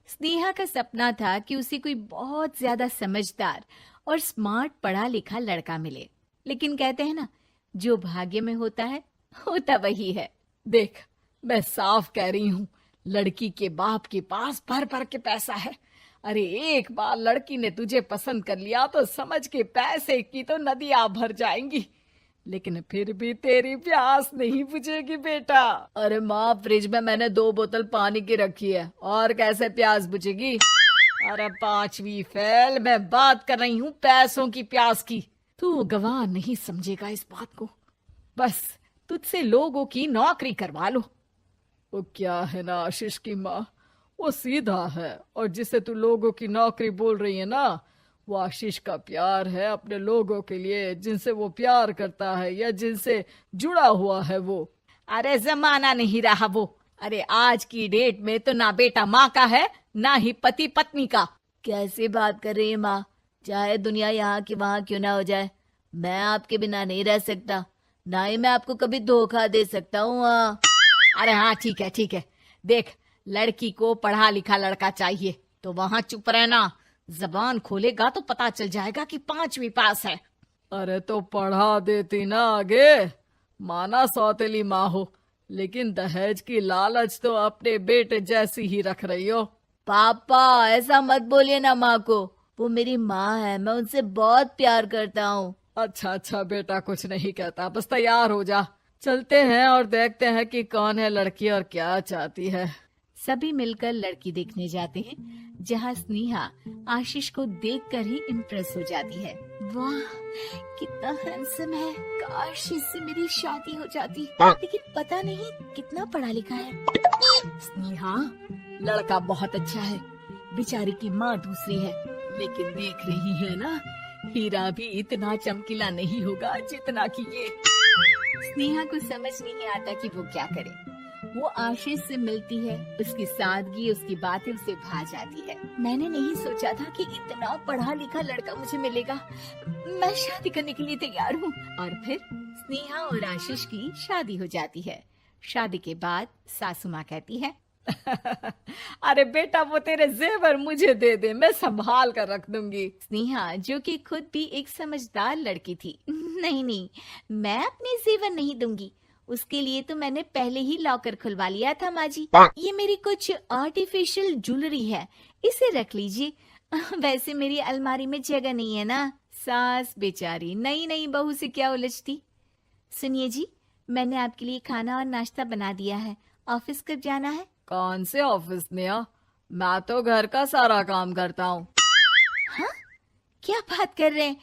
स्नेहा का सपना था कि उसे कोई बहुत ज्यादा समझदार और स्मार्ट पढ़ा लिखा लड़का मिले, लेकिन कहते हैं ना, जो भाग्य में होता है होता वही है। देख, मैं साफ कह रही हूँ, लड़की के बाप के पास भर भर के पैसा है। अरे एक बार लड़की ने तुझे पसंद कर लिया तो समझ के पैसे की तो नदियां भर जाएंगी, लेकिन फिर भी तेरी प्यास नहीं बुझेगी बेटा। अरे माँ, फ्रिज में मैंने 2 बोतल पानी की रखी है, और कैसे प्यास बुझेगी? अरे 5वीं फेल, मैं बात कर रही हूँ पैसों की प्यास की। तू गवाह नहीं समझेगा इस बात को। बस तुझसे लोगों की नौकरी करवा लो। वो क्या है ना आशीष की माँ, वो सीधा है, और जिसे तू लोगों की नौकरी बोल रही है ना, वो आशीष का प्यार है अपने लोगों के लिए, जिनसे वो प्यार करता है या जिनसे जुड़ा हुआ है वो। अरे जमाना नहीं रहा वो। अरे आज की डेट में तो ना बेटा माँ का है, ना ही पति पत्नी का। कैसी बात कर रही है माँ? चाहे दुनिया यहाँ की वहाँ क्यों ना हो जाए, मैं आपके बिना नहीं रह सकता, ना ही मैं आपको कभी धोखा दे सकता हूँ। अरे हाँ, ठीक है ठीक है। देख, लड़की को पढ़ा लिखा लड़का चाहिए तो वहाँ चुप रहना। जबान खोलेगा तो पता चल जाएगा कि 5वीं पास है। अरे तो पढ़ा देती ना आगे। माना सौतेली माँ हो, लेकिन दहेज की लालच तो अपने बेटे जैसी ही रख रही हो। पापा ऐसा मत बोलिए ना माँ को, वो मेरी माँ है, मैं उनसे बहुत प्यार करता हूँ। अच्छा अच्छा बेटा, कुछ नहीं कहता, बस तैयार हो जा, चलते हैं और देखते हैं कि कौन है लड़की और क्या चाहती है। सभी मिलकर लड़की देखने जाते हैं, जहाँ स्नेहा आशीष को देखकर ही इम्प्रेस हो जाती है। वाह, कितना हैंडसम है, काश इससे मेरी शादी हो जाती, लेकिन पता नहीं कितना पढ़ा लिखा है। स्नेहा, लड़का बहुत अच्छा है, बेचारी की माँ दूसरी है, लेकिन देख रही है ना, हीरा भी इतना चमकीला नहीं होगा जितना कि ये। स्नेहा को समझ नहीं आता कि वो क्या करे। वो आशीष से मिलती है, उसकी सादगी, उसकी बातें उसे भा जाती है। मैंने नहीं सोचा था कि इतना पढ़ा लिखा लड़का मुझे मिलेगा। मैं शादी करने के लिए तैयार हूँ। और फिर स्नेहा और आशीष की शादी हो जाती है। शादी के बाद सासू माँ कहती है, अरे बेटा, वो तेरे जेवर मुझे दे दे, मैं संभाल कर रख दूंगी। स्नेहा, जो कि खुद भी एक समझदार लड़की थी, नहीं नहीं, मैं अपने जेवर नहीं दूंगी, उसके लिए तो मैंने पहले ही लॉकर खुलवा लिया था माँ जी। ये मेरी कुछ आर्टिफिशियल ज्वेलरी है, इसे रख लीजिए। वैसे मेरी अलमारी में जगह नहीं है ना। सास बेचारी नई नई बहू से क्या उलझती। सुनिए जी, मैंने आपके लिए खाना और नाश्ता बना दिया है। ऑफिस कब जाना है? कौन से ऑफिस में? मैं तो घर का सारा काम करता हूँ। हाँ, क्या बात कर रहे हैं?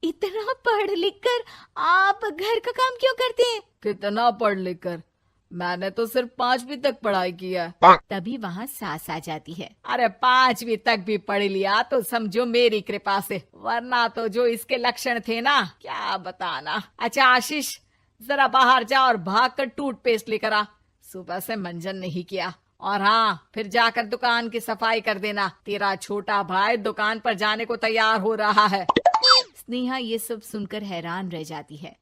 इतना पढ़ लिख कर आप घर का काम क्यों करते हैं? कितना पढ़ लिख कर? मैंने तो सिर्फ 5वीं तक पढ़ाई की है। तभी वहाँ सास आ जाती है। अरे 5वीं तक भी पढ़ लिया तो समझो मेरी कृपा से, वरना तो जो इसके लक्षण थे ना, क्या बताना। अच्छा आशीष, जरा बाहर जा और भाग कर टूथपेस्ट लेकर आ। सुबह से मंजन नहीं किया। और हाँ, फिर जाकर दुकान की सफाई कर देना। तेरा छोटा भाई दुकान पर जाने को तैयार हो रहा है। स्नेहा ये सब सुनकर हैरान रह जाती है।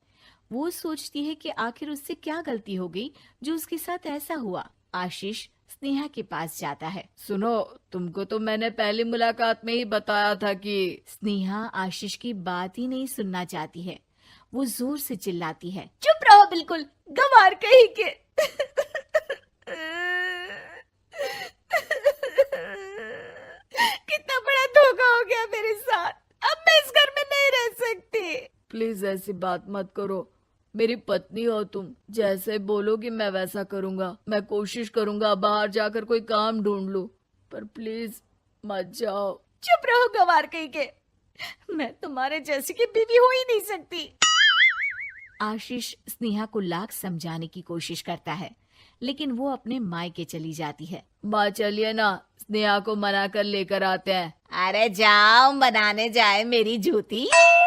वो सोचती है कि आखिर उससे क्या गलती हो गई जो उसके साथ ऐसा हुआ। आशीष स्नेहा के पास जाता है। सुनो, तुमको तो मैंने पहली मुलाकात में ही बताया था कि। स्नेहा आशीष की बात ही नहीं सुनना चाहती है। वो जोर से चिल्लाती है, चुप रहो बिल्कुल, गंवार कहीं के। कितना बड़ा धोखा हो गया मेरे साथ, अब मैं इस घर में नहीं रह सकती। प्लीज ऐसी बात मत करो, मेरी पत्नी हो तुम, जैसे बोलोगी मैं वैसा करूंगा। मैं कोशिश करूंगा बाहर जाकर कोई काम ढूंढ लूं, पर प्लीज मत जाओ। चुप रहो गंवार कहीं के, मैं तुम्हारे जैसी की बीवी हो ही नहीं सकती। आशीष स्नेहा को लाख समझाने की कोशिश करता है, लेकिन वो अपने मायके चली जाती है। माँ चलिए ना, स्नेहा को मना कर लेकर आते हैं। अरे जाओ, बनाने जाए मेरी जूती।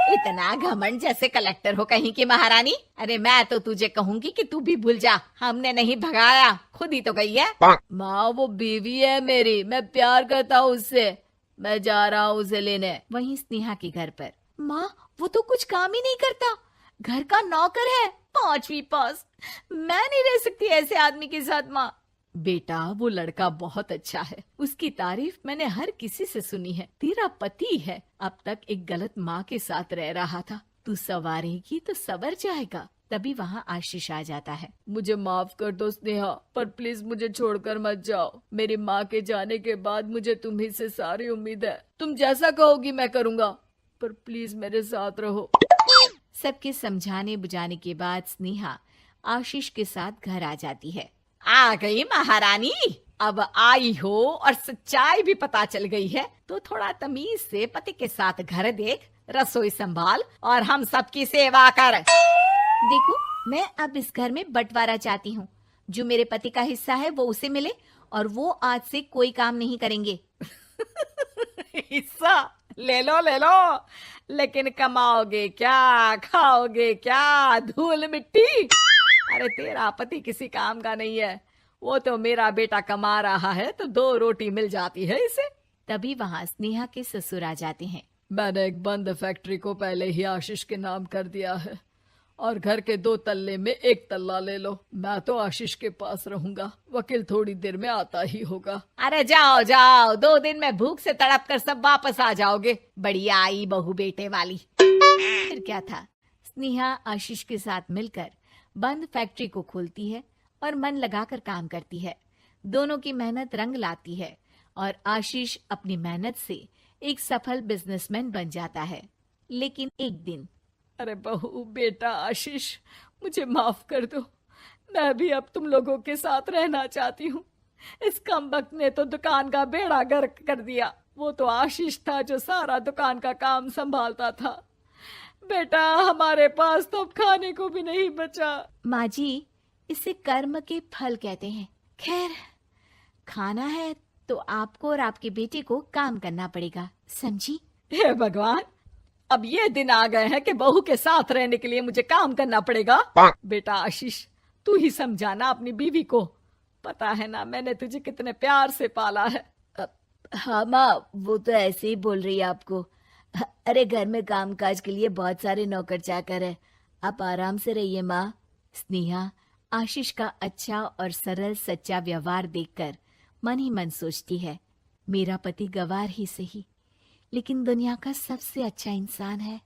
इतना घमंड, जैसे कलेक्टर हो कहीं की महारानी। अरे मैं तो तुझे कहूंगी कि तू भी भूल जा, हमने नहीं भगाया, खुद ही तो गई है। माँ वो बीवी है मेरी, मैं प्यार करता हूँ उससे, मैं जा रहा हूँ उसे लेने। वहीं स्नेहा के घर पर, माँ वो तो कुछ काम ही नहीं करता, घर का नौकर है, 5वीं पास। मैं नहीं रह सकती ऐसे आदमी के साथ माँ। बेटा वो लड़का बहुत अच्छा है, उसकी तारीफ मैंने हर किसी से सुनी है। तेरा पति है, अब तक एक गलत माँ के साथ रह रहा था, तू संवारेगी तो संवर जाएगा। तभी वहाँ आशीष आ जाता है। मुझे माफ कर दो स्नेहा, पर प्लीज मुझे छोड़कर मत जाओ। मेरी माँ के जाने के बाद मुझे तुम्ही से सारी उम्मीद है। तुम जैसा कहोगी मैं करूँगा, पर प्लीज मेरे साथ रहो। सबके समझाने बुझाने के बाद स्नेहा आशीष के साथ घर आ जाती है। आ गई महारानी, अब आई हो और सच्चाई भी पता चल गई है, तो थोड़ा तमीज से पति के साथ घर देख, रसोई संभाल और हम सबकी सेवा कर। देखो, मैं अब इस घर में बंटवारा चाहती हूँ। जो मेरे पति का हिस्सा है वो उसे मिले और वो आज से कोई काम नहीं करेंगे। हिस्सा ले लो, लेकिन कमाओगे क्या, खाओगे क्या, धूल मिट्टी। अरे तेरा पति किसी काम का नहीं है, वो तो मेरा बेटा कमा रहा है तो 2 रोटी मिल जाती है इसे। तभी वहाँ स्नेहा के ससुर आ जाते हैं। मैंने एक बंद फैक्ट्री को पहले ही आशीष के नाम कर दिया है और घर के 2 तल्ले में 1 तल्ला ले लो। मैं तो आशीष के पास रहूंगा, वकील थोड़ी देर में आता ही होगा। अरे जाओ जाओ, 2 दिन में भूख से तड़प कर सब वापस आ जाओगे। बढ़िया आई बहू बेटे वाली। फिर क्या था, स्नेहा आशीष के साथ मिलकर बंद फैक्ट्री को खोलती है और मन लगाकर काम करती है। दोनों की मेहनत रंग लाती है और आशीष अपनी मेहनत से एक सफल बिजनेसमैन बन जाता है। लेकिन एक दिन, अरे बहू बेटा आशीष, मुझे माफ कर दो, मैं भी अब तुम लोगों के साथ रहना चाहती हूँ। इस कमबख्त ने तो दुकान का बेड़ा गर्क कर दिया। वो तो आशीष था जो सारा दुकान का काम संभालता था। बेटा हमारे पास तो अब खाने को भी नहीं बचा। माँ जी, इसे कर्म के फल कहते हैं। खैर, खाना है तो आपको और आपके बेटे को काम करना पड़ेगा, समझी? हे भगवान, अब ये दिन आ गए हैं कि बहू के साथ रहने के लिए मुझे काम करना पड़ेगा। बेटा आशीष, तू ही समझाना अपनी बीवी को। पता है ना मैंने तुझे कितने प्यार से पाला है। हाँ माँ, वो तो ऐसे ही बोल रही है आपको। अरे घर में कामकाज के लिए बहुत सारे नौकर चाकर है, आप आराम से रहिए माँ। स्नेहा आशीष का अच्छा और सरल सच्चा व्यवहार देखकर मन ही मन सोचती है, मेरा पति गवार ही सही, लेकिन दुनिया का सबसे अच्छा इंसान है।